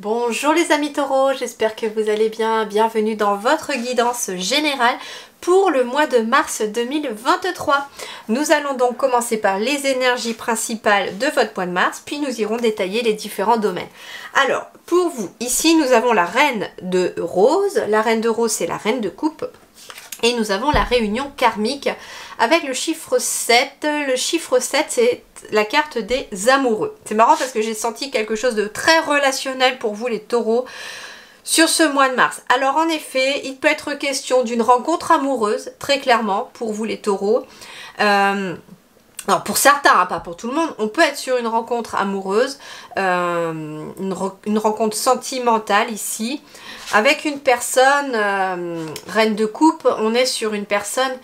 Bonjour les amis taureaux, j'espère que vous allez bien. Bienvenue dans votre guidance générale pour le mois de mars 2023. Nous allons donc commencer par les énergies principales de votre mois de mars, puis nous irons détailler les différents domaines. Alors, pour vous, ici nous avons la reine de rose. La reine de rose, c'est la reine de coupe. Et nous avons la réunion karmique avec le chiffre 7. Le chiffre 7, c'est la carte des amoureux. C'est marrant parce que j'ai senti quelque chose de très relationnel pour vous les taureaux sur ce mois de mars. Alors en effet, il peut être question d'une rencontre amoureuse, très clairement, pour vous les taureaux. Alors pour certains, hein, pas pour tout le monde, on peut être sur une rencontre amoureuse, une rencontre sentimentale ici, avec une personne, reine de coupe, on est sur une personne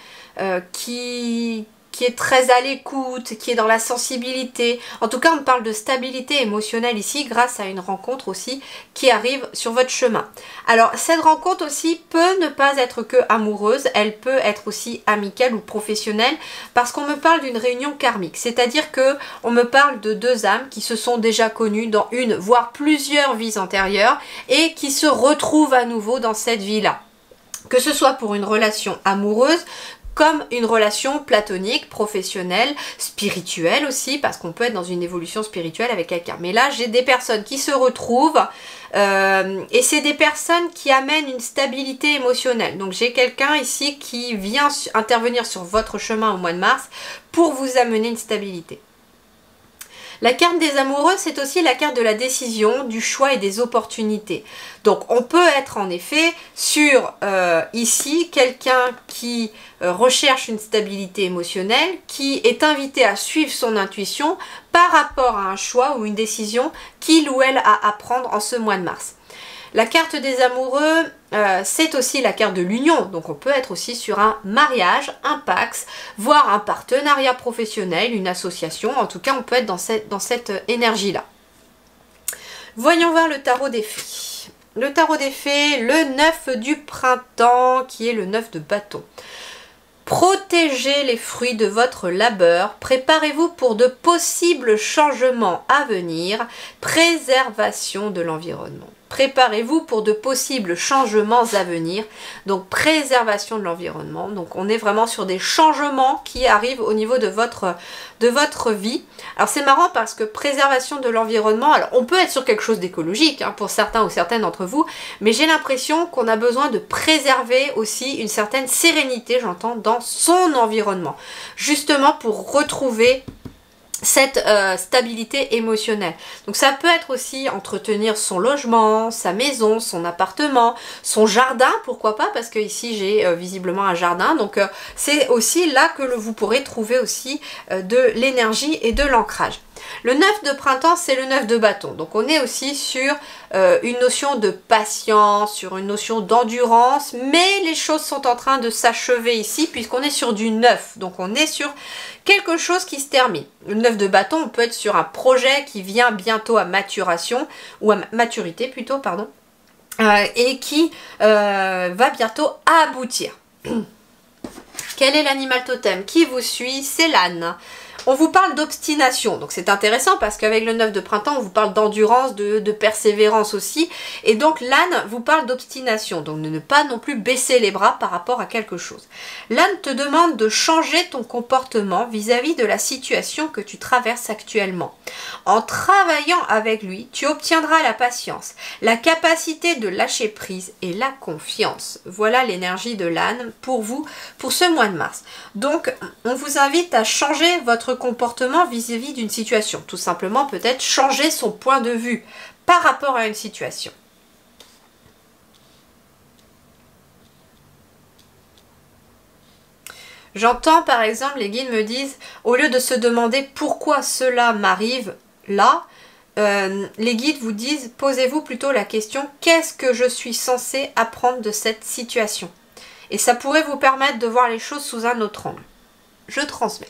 qui est très à l'écoute, qui est dans la sensibilité. En tout cas, on parle de stabilité émotionnelle ici grâce à une rencontre aussi qui arrive sur votre chemin. Alors, cette rencontre aussi peut ne pas être que amoureuse, elle peut être aussi amicale ou professionnelle parce qu'on me parle d'une réunion karmique. C'est-à-dire que on me parle de deux âmes qui se sont déjà connues dans une, voire plusieurs vies antérieures et qui se retrouvent à nouveau dans cette vie-là. Que ce soit pour une relation amoureuse, comme une relation platonique, professionnelle, spirituelle aussi, parce qu'on peut être dans une évolution spirituelle avec quelqu'un. Mais là, j'ai des personnes qui se retrouvent, et c'est des personnes qui amènent une stabilité émotionnelle. Donc j'ai quelqu'un ici qui vient intervenir sur votre chemin au mois de mars pour vous amener une stabilité. La carte des amoureux, c'est aussi la carte de la décision, du choix et des opportunités. Donc on peut être en effet sur ici quelqu'un qui recherche une stabilité émotionnelle, qui est invité à suivre son intuition par rapport à un choix ou une décision qu'il ou elle a à prendre en ce mois de mars. La carte des amoureux, c'est aussi la carte de l'union, donc on peut être aussi sur un mariage, un pax, voire un partenariat professionnel, une association, en tout cas on peut être dans cette énergie-là. Voyons voir le tarot des fées. Le tarot des fées, le 9 du printemps, qui est le 9 de bâton. Protégez les fruits de votre labeur, préparez-vous pour de possibles changements à venir, préservation de l'environnement. Préparez-vous pour de possibles changements à venir, donc préservation de l'environnement. Donc on est vraiment sur des changements qui arrivent au niveau de votre vie. Alors c'est marrant parce que préservation de l'environnement, alors on peut être sur quelque chose d'écologique hein, pour certains ou certaines d'entre vous, mais j'ai l'impression qu'on a besoin de préserver aussi une certaine sérénité, j'entends, dans son environnement, justement pour retrouver cette stabilité émotionnelle. Donc ça peut être aussi entretenir son logement, sa maison, son appartement, son jardin, pourquoi pas, parce que ici j'ai visiblement un jardin, donc c'est aussi là que vous pourrez trouver aussi de l'énergie et de l'ancrage. Le 9 de printemps, c'est le 9 de bâton. Donc on est aussi sur une notion de patience, sur une notion d'endurance, mais les choses sont en train de s'achever ici puisqu'on est sur du 9. Donc on est sur quelque chose qui se termine. Le 9 de bâton, on peut être sur un projet qui vient bientôt à maturation, ou à maturité plutôt, pardon, et qui va bientôt aboutir. Quel est l'animal totem qui vous suit? C'est l'âne. On vous parle d'obstination, donc c'est intéressant parce qu'avec le 9 de printemps, on vous parle d'endurance, de persévérance aussi. Et donc l'âne vous parle d'obstination, donc de ne pas non plus baisser les bras par rapport à quelque chose. L'âne te demande de changer ton comportement vis-à-vis de la situation que tu traverses actuellement. En travaillant avec lui, tu obtiendras la patience, la capacité de lâcher prise et la confiance. Voilà l'énergie de l'âne pour vous, pour ce mois de mars. Donc, on vous invite à changer votre comportement vis-à-vis d'une situation. Tout simplement, peut-être changer son point de vue par rapport à une situation. J'entends par exemple, les guides me disent, au lieu de se demander pourquoi cela m'arrive là, les guides vous disent, posez-vous plutôt la question, qu'est-ce que je suis censé apprendre de cette situation? Et ça pourrait vous permettre de voir les choses sous un autre angle. Je transmets.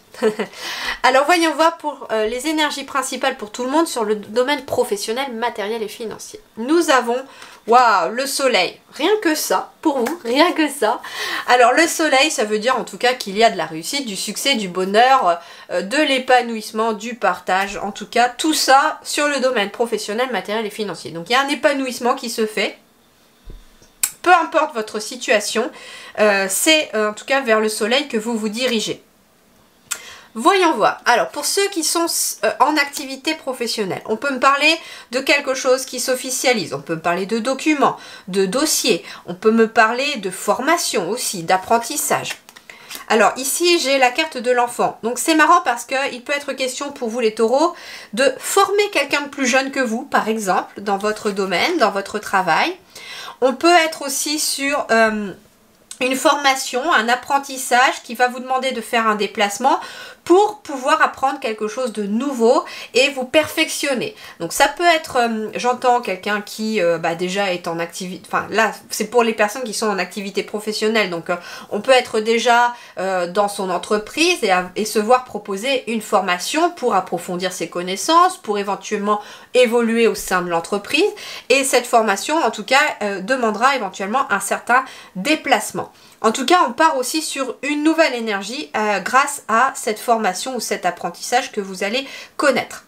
Alors voyons voir pour les énergies principales pour tout le monde sur le domaine professionnel, matériel et financier. Nous avons, waouh, le soleil. Rien que ça, pour vous, rien que ça. Alors le soleil, ça veut dire en tout cas qu'il y a de la réussite, du succès, du bonheur, de l'épanouissement, du partage. En tout cas, tout ça sur le domaine professionnel, matériel et financier. Donc il y a un épanouissement qui se fait. Peu importe votre situation, c'est en tout cas vers le soleil que vous vous dirigez. Voyons voir. Alors, pour ceux qui sont en activité professionnelle, on peut me parler de quelque chose qui s'officialise. On peut me parler de documents, de dossiers. On peut me parler de formation aussi, d'apprentissage. Alors, ici, j'ai la carte de l'enfant. Donc, c'est marrant parce qu'il peut être question pour vous, les taureaux, de former quelqu'un de plus jeune que vous, par exemple, dans votre domaine, dans votre travail. On peut être aussi sur une formation, un apprentissage qui va vous demander de faire un déplacement pour pouvoir apprendre quelque chose de nouveau et vous perfectionner. Donc ça peut être, j'entends quelqu'un qui déjà est en activité, enfin là c'est pour les personnes qui sont en activité professionnelle, donc on peut être déjà dans son entreprise et se voir proposer une formation pour approfondir ses connaissances, pour éventuellement évoluer au sein de l'entreprise, et cette formation en tout cas demandera éventuellement un certain déplacement. En tout cas, on part aussi sur une nouvelle énergie grâce à cette formation ou cet apprentissage que vous allez connaître.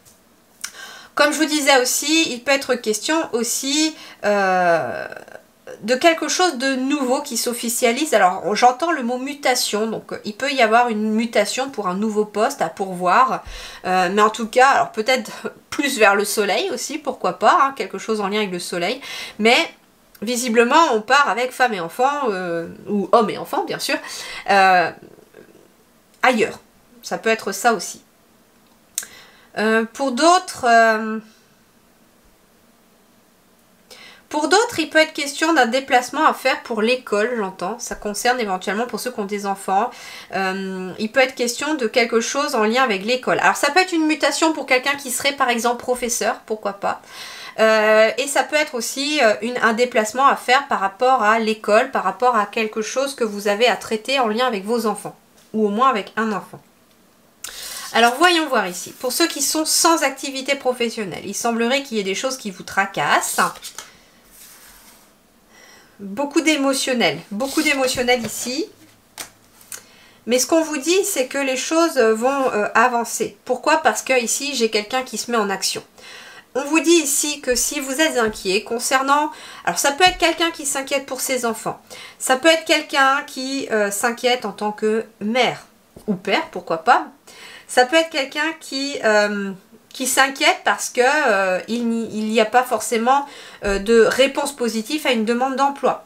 Comme je vous disais aussi, il peut être question aussi de quelque chose de nouveau qui s'officialise. Alors, j'entends le mot mutation, donc il peut y avoir une mutation pour un nouveau poste à pourvoir. Mais en tout cas, alors peut-être plus vers le soleil aussi, pourquoi pas, hein, quelque chose en lien avec le soleil. Mais visiblement, on part avec femme et enfant, ou homme et enfant, bien sûr, ailleurs. Ça peut être ça aussi. Pour d'autres, il peut être question d'un déplacement à faire pour l'école, j'entends. Ça concerne éventuellement pour ceux qui ont des enfants. Il peut être question de quelque chose en lien avec l'école. Alors, ça peut être une mutation pour quelqu'un qui serait, par exemple, professeur, pourquoi pas. Et ça peut être aussi un déplacement à faire par rapport à l'école, par rapport à quelque chose que vous avez à traiter en lien avec vos enfants, ou au moins avec un enfant. Alors voyons voir ici, pour ceux qui sont sans activité professionnelle, il semblerait qu'il y ait des choses qui vous tracassent. Beaucoup d'émotionnel ici. Mais ce qu'on vous dit, c'est que les choses vont avancer. Pourquoi? Parce que ici, j'ai quelqu'un qui se met en action. On vous dit ici que si vous êtes inquiet concernant... Alors ça peut être quelqu'un qui s'inquiète pour ses enfants. Ça peut être quelqu'un qui s'inquiète en tant que mère ou père, pourquoi pas. Ça peut être quelqu'un qui s'inquiète parce que il n'y a pas forcément de réponse positive à une demande d'emploi.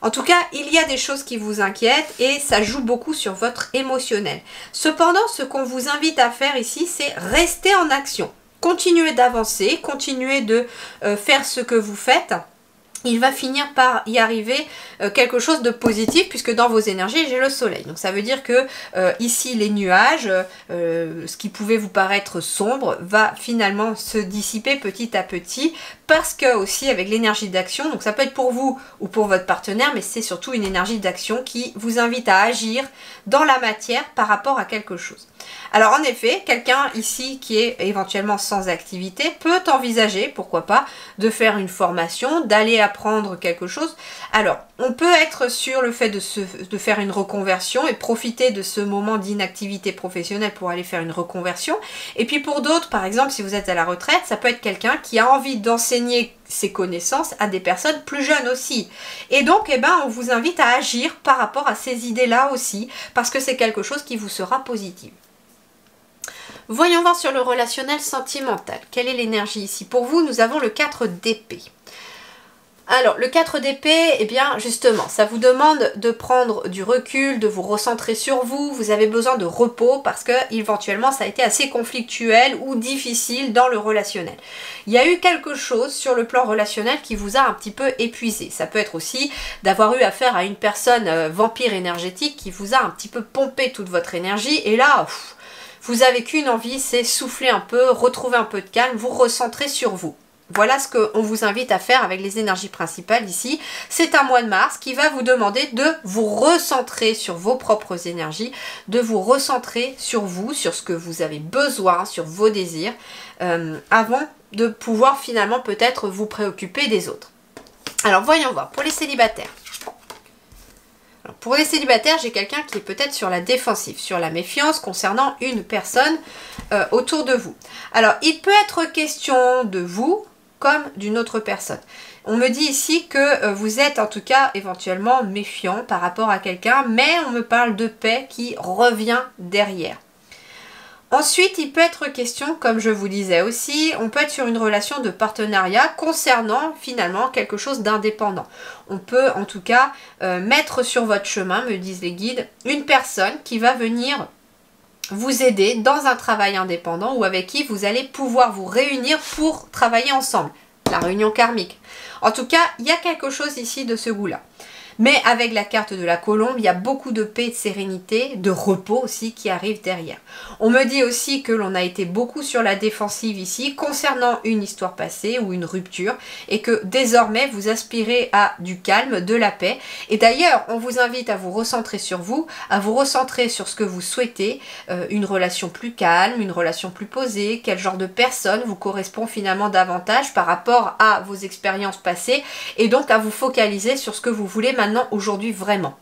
En tout cas, il y a des choses qui vous inquiètent et ça joue beaucoup sur votre émotionnel. Cependant, ce qu'on vous invite à faire ici, c'est rester en action. Continuez d'avancer, continuez de faire ce que vous faites. Il va finir par y arriver quelque chose de positif puisque dans vos énergies, j'ai le soleil. Donc ça veut dire que ici, les nuages, ce qui pouvait vous paraître sombre, va finalement se dissiper petit à petit parce que aussi avec l'énergie d'action, donc ça peut être pour vous ou pour votre partenaire, mais c'est surtout une énergie d'action qui vous invite à agir dans la matière par rapport à quelque chose. Alors en effet, quelqu'un ici qui est éventuellement sans activité peut envisager, pourquoi pas, de faire une formation, d'aller apprendre quelque chose. Alors, on peut être sur le fait de faire une reconversion et profiter de ce moment d'inactivité professionnelle pour aller faire une reconversion. Et puis pour d'autres, par exemple, si vous êtes à la retraite, ça peut être quelqu'un qui a envie d'enseigner ses connaissances à des personnes plus jeunes aussi. Et donc, on vous invite à agir par rapport à ces idées-là aussi, parce que c'est quelque chose qui vous sera positif. Voyons voir sur le relationnel sentimental. Quelle est l'énergie ici? Pour vous, nous avons le 4 d'épée. Alors, le 4 d'épée, eh bien, justement, ça vous demande de prendre du recul, de vous recentrer sur vous. Vous avez besoin de repos parce que, éventuellement, ça a été assez conflictuel ou difficile dans le relationnel. Il y a eu quelque chose sur le plan relationnel qui vous a un petit peu épuisé. Ça peut être aussi d'avoir eu affaire à une personne vampire énergétique qui vous a un petit peu pompé toute votre énergie. Et là, vous avez qu'une envie, c'est souffler un peu, retrouver un peu de calme, vous recentrer sur vous. voilà ce qu'on vous invite à faire avec les énergies principales ici. C'est un mois de mars qui va vous demander de vous recentrer sur vos propres énergies, de vous recentrer sur vous, sur ce que vous avez besoin, sur vos désirs, avant de pouvoir finalement peut-être vous préoccuper des autres. Alors voyons voir, pour les célibataires. Alors, pour les célibataires, j'ai quelqu'un qui est peut-être sur la défensive, sur la méfiance concernant une personne autour de vous. Alors, il peut être question de vous comme d'une autre personne. On me dit ici que vous êtes en tout cas éventuellement méfiant par rapport à quelqu'un, mais on me parle de paix qui revient derrière. Ensuite, il peut être question, comme je vous disais aussi, on peut être sur une relation de partenariat concernant finalement quelque chose d'indépendant. On peut en tout cas mettre sur votre chemin, me disent les guides, une personne qui va venir vous aider dans un travail indépendant ou avec qui vous allez pouvoir vous réunir pour travailler ensemble. La réunion karmique. En tout cas, il y a quelque chose ici de ce goût-là. Mais avec la carte de la colombe, il y a beaucoup de paix, de sérénité, de repos aussi qui arrive derrière. On me dit aussi que l'on a été beaucoup sur la défensive ici concernant une histoire passée ou une rupture et que désormais vous aspirez à du calme, de la paix. Et d'ailleurs, on vous invite à vous recentrer sur vous, à vous recentrer sur ce que vous souhaitez, une relation plus calme, une relation plus posée, quel genre de personne vous correspond finalement davantage par rapport à vos expériences passées et donc à vous focaliser sur ce que vous voulez maintenant aujourd'hui vraiment.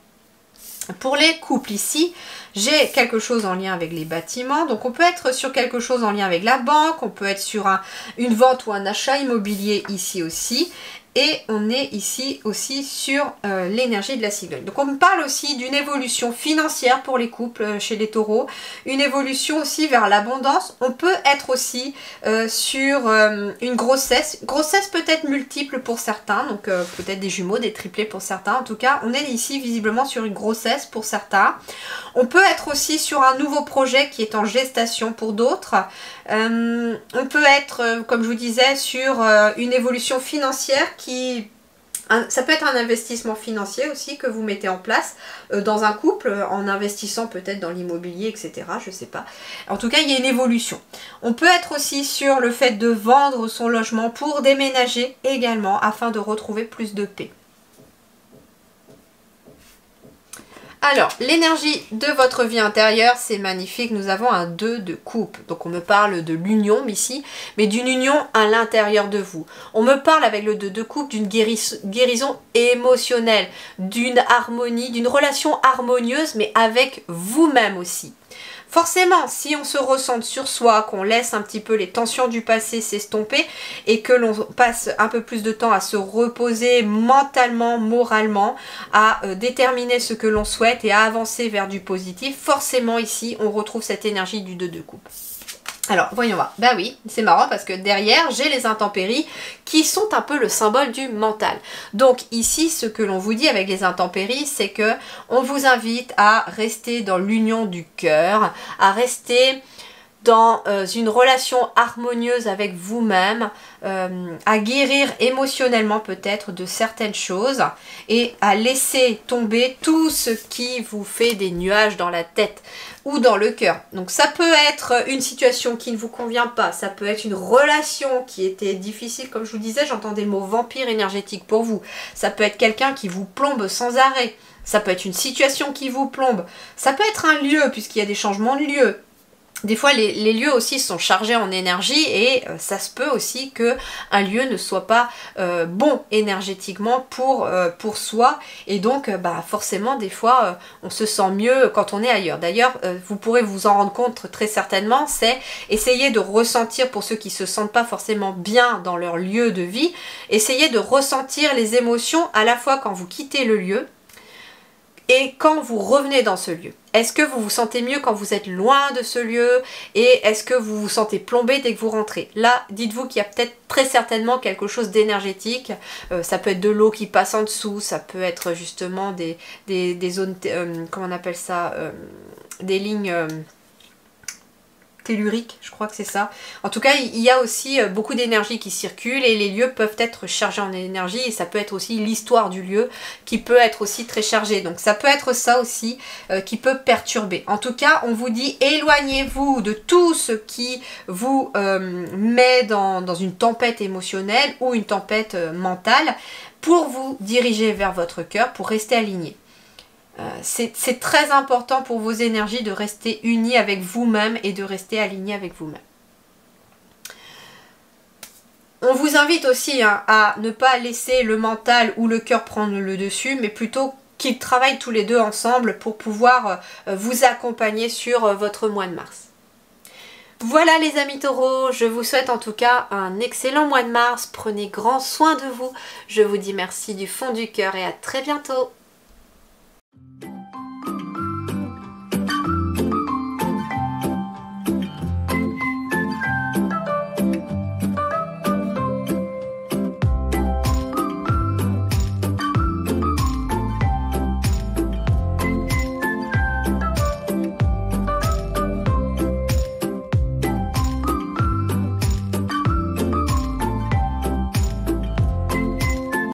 Pour les couples ici, j'ai quelque chose en lien avec les bâtiments, donc on peut être sur quelque chose en lien avec la banque, on peut être sur une vente ou un achat immobilier ici aussi, et on est ici aussi sur l'énergie de la cigogne. Donc on me parle aussi d'une évolution financière pour les couples chez les taureaux, une évolution aussi vers l'abondance. On peut être aussi sur une grossesse peut-être multiple pour certains, donc peut-être des jumeaux, des triplés pour certains. En tout cas, on est ici visiblement sur une grossesse pour certains. On peut être aussi sur un nouveau projet qui est en gestation pour d'autres. On peut être, comme je vous disais, sur une évolution financière ça peut être un investissement financier aussi que vous mettez en place dans un couple, en investissant peut-être dans l'immobilier, etc. Je sais pas. En tout cas, il y a une évolution. On peut être aussi sur le fait de vendre son logement pour déménager également, afin de retrouver plus de paix. Alors, l'énergie de votre vie intérieure, c'est magnifique. Nous avons un 2 de coupe. Donc, on me parle de l'union ici, mais d'une union à l'intérieur de vous. On me parle avec le 2 de coupe d'une guérison émotionnelle, d'une harmonie, d'une relation harmonieuse, mais avec vous-même aussi. Forcément, si on se recentre sur soi, qu'on laisse un petit peu les tensions du passé s'estomper et que l'on passe un peu plus de temps à se reposer mentalement, moralement, à déterminer ce que l'on souhaite et à avancer vers du positif, forcément ici, on retrouve cette énergie du 2 de coupe. Alors, voyons voir. Bah oui, c'est marrant parce que derrière, j'ai les intempéries qui sont un peu le symbole du mental. Donc ici, ce que l'on vous dit avec les intempéries, c'est que on vous invite à rester dans l'union du cœur, à rester dans une relation harmonieuse avec vous-même, à guérir émotionnellement peut-être de certaines choses et à laisser tomber tout ce qui vous fait des nuages dans la tête ou dans le cœur. Donc ça peut être une situation qui ne vous convient pas, ça peut être une relation qui était difficile, comme je vous disais, j'entends des mots vampire énergétique pour vous, ça peut être quelqu'un qui vous plombe sans arrêt, ça peut être une situation qui vous plombe, ça peut être un lieu puisqu'il y a des changements de lieu. Des fois, les lieux aussi sont chargés en énergie et ça se peut aussi qu'un lieu ne soit pas bon énergétiquement pour soi. Et donc, forcément, des fois, on se sent mieux quand on est ailleurs. D'ailleurs, vous pourrez vous en rendre compte très certainement, c'est essayer de ressentir, pour ceux qui ne se sentent pas forcément bien dans leur lieu de vie, essayer de ressentir les émotions à la fois quand vous quittez le lieu et quand vous revenez dans ce lieu. Est-ce que vous vous sentez mieux quand vous êtes loin de ce lieu? Et est-ce que vous vous sentez plombé dès que vous rentrez? Là, dites-vous qu'il y a peut-être très certainement quelque chose d'énergétique. Ça peut être de l'eau qui passe en dessous, ça peut être justement des zones, comment on appelle ça, des lignes... tellurique, je crois que c'est ça. En tout cas, il y a aussi beaucoup d'énergie qui circule et les lieux peuvent être chargés en énergie et ça peut être aussi l'histoire du lieu qui peut être aussi très chargée. Donc ça peut être ça aussi qui peut perturber. En tout cas, on vous dit éloignez-vous de tout ce qui vous met dans une tempête émotionnelle ou une tempête mentale pour vous diriger vers votre cœur, pour rester aligné. C'est très important pour vos énergies de rester unis avec vous-même et de rester aligné avec vous-même. On vous invite aussi à ne pas laisser le mental ou le cœur prendre le dessus, mais plutôt qu'ils travaillent tous les deux ensemble pour pouvoir vous accompagner sur votre mois de mars. Voilà les amis taureaux, je vous souhaite en tout cas un excellent mois de mars. Prenez grand soin de vous. Je vous dis merci du fond du cœur et à très bientôt.